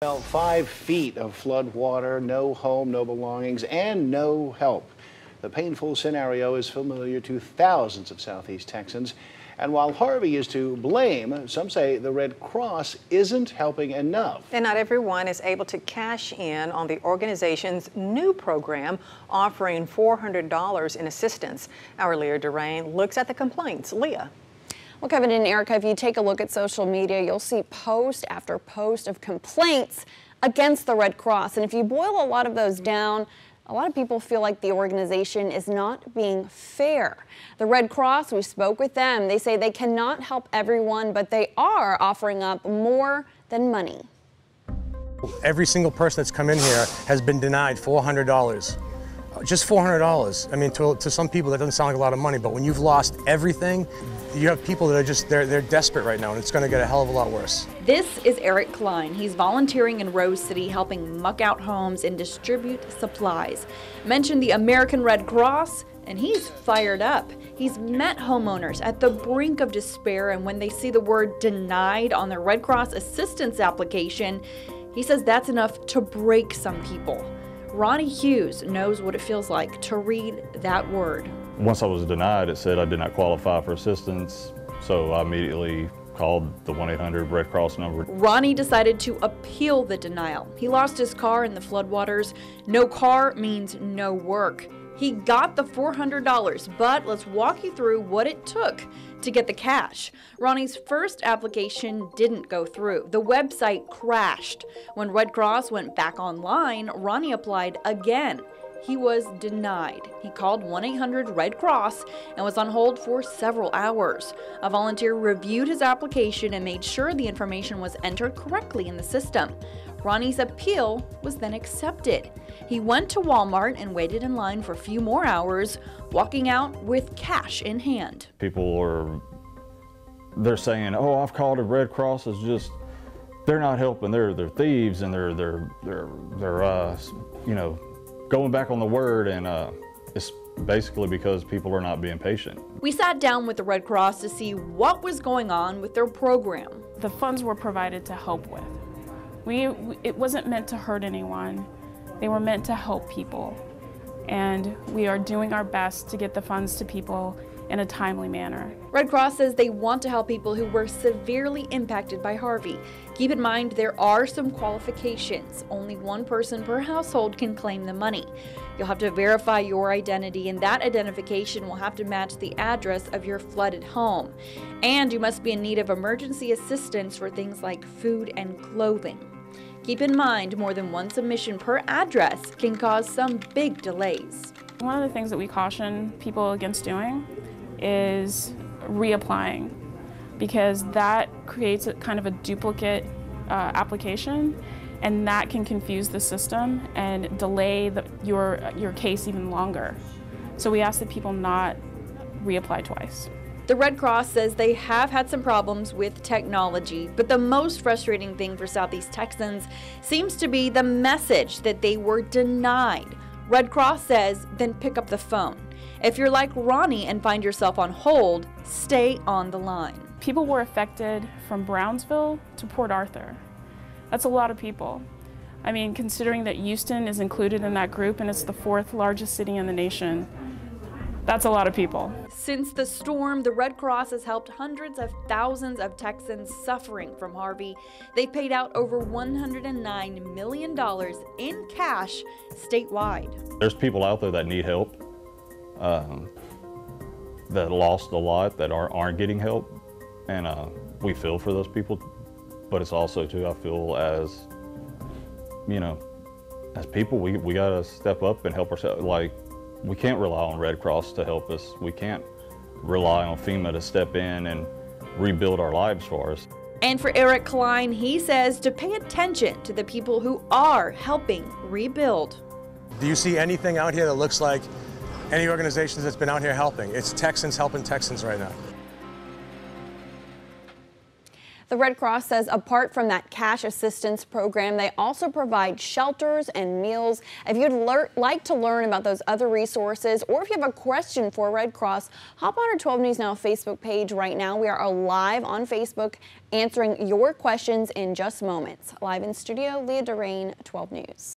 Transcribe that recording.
Well, 5 feet of flood water, no home, no belongings, and no help. The painful scenario is familiar to thousands of Southeast Texans. And while Harvey is to blame, some say the Red Cross isn't helping enough. And not everyone is able to cash in on the organization's new program offering $400 in assistance. Our Leah Durain looks at the complaints. Leah. Well, Kevin and Erica, if you take a look at social media, you'll see post after post of complaints against the Red Cross. And if you boil a lot of those down, a lot of people feel like the organization is not being fair. The Red Cross, we spoke with them. They say they cannot help everyone, but they are offering up more than money. Every single person that's come in here has been denied $400. Just $400. I mean, to some people that doesn't sound like a lot of money, but when you've lost everything, you have people that are just, they're desperate right now, and it's going to get a hell of a lot worse. This is Eric Klein. He's volunteering in Rose City, helping muck out homes and distribute supplies. Mentioned the American Red Cross, and he's fired up. He's met homeowners at the brink of despair, and when they see the word denied on their Red Cross assistance application, he says that's enough to break some people. Ronnie Hughes knows what it feels like to read that word. Once I was denied, it said I did not qualify for assistance, so I immediately called the 1-800 Red Cross number. Ronnie decided to appeal the denial. He lost his car in the floodwaters. No car means no work. He got the $400, but let's walk you through what it took to get the cash. Ronnie's first application didn't go through. The website crashed. When Red Cross went back online, Ronnie applied again. He was denied. He called 1-800 Red Cross and was on hold for several hours. A volunteer reviewed his application and made sure the information was entered correctly in the system. Ronnie's appeal was then accepted. He went to Walmart and waited in line for a few more hours, walking out with cash in hand. People they're saying, "Oh, I've called the Red Cross. It's just they're not helping. They're thieves, and they're you know, going back on the word," and it's basically because people are not being patient. We sat down with the Red Cross to see what was going on with their program. The funds were provided to help with. It wasn't meant to hurt anyone. They were meant to help people. And we are doing our best to get the funds to people in a timely manner. Red Cross says they want to help people who were severely impacted by Harvey. Keep in mind there are some qualifications. Only one person per household can claim the money. You'll have to verify your identity, and that identification will have to match the address of your flooded home. And you must be in need of emergency assistance for things like food and clothing. Keep in mind, more than one submission per address can cause some big delays. One of the things that we caution people against doing is reapplying, because that creates a kind of a duplicate application, and that can confuse the system and delay your case even longer. So we ask that people not reapply twice. The Red Cross says they have had some problems with technology, but the most frustrating thing for Southeast Texans seems to be the message that they were denied. Red Cross says, then pick up the phone. If you're like Ronnie and find yourself on hold, stay on the line. People were affected from Brownsville to Port Arthur. That's a lot of people. I mean, considering that Houston is included in that group and it's the 4th largest city in the nation, that's a lot of people. Since the storm, the Red Cross has helped hundreds of thousands of Texans suffering from Harvey. They paid out over $109 million in cash statewide. There's people out there that need help, that lost a lot, that aren't getting help, and we feel for those people. But it's also too, I feel, as you know, as people, we gotta step up and help ourselves. Like, we can't rely on Red Cross to help us. We can't rely on FEMA to step in and rebuild our lives for us. And for Eric Klein, he says to pay attention to the people who are helping rebuild. Do you see anything out here that looks like any organizations that's been out here helping? It's Texans helping Texans right now. The Red Cross says apart from that cash assistance program, they also provide shelters and meals. If you'd like to learn about those other resources, or if you have a question for Red Cross, hop on our 12 News Now Facebook page right now. We are live on Facebook answering your questions in just moments. Live in studio, Leah Durain, 12 News.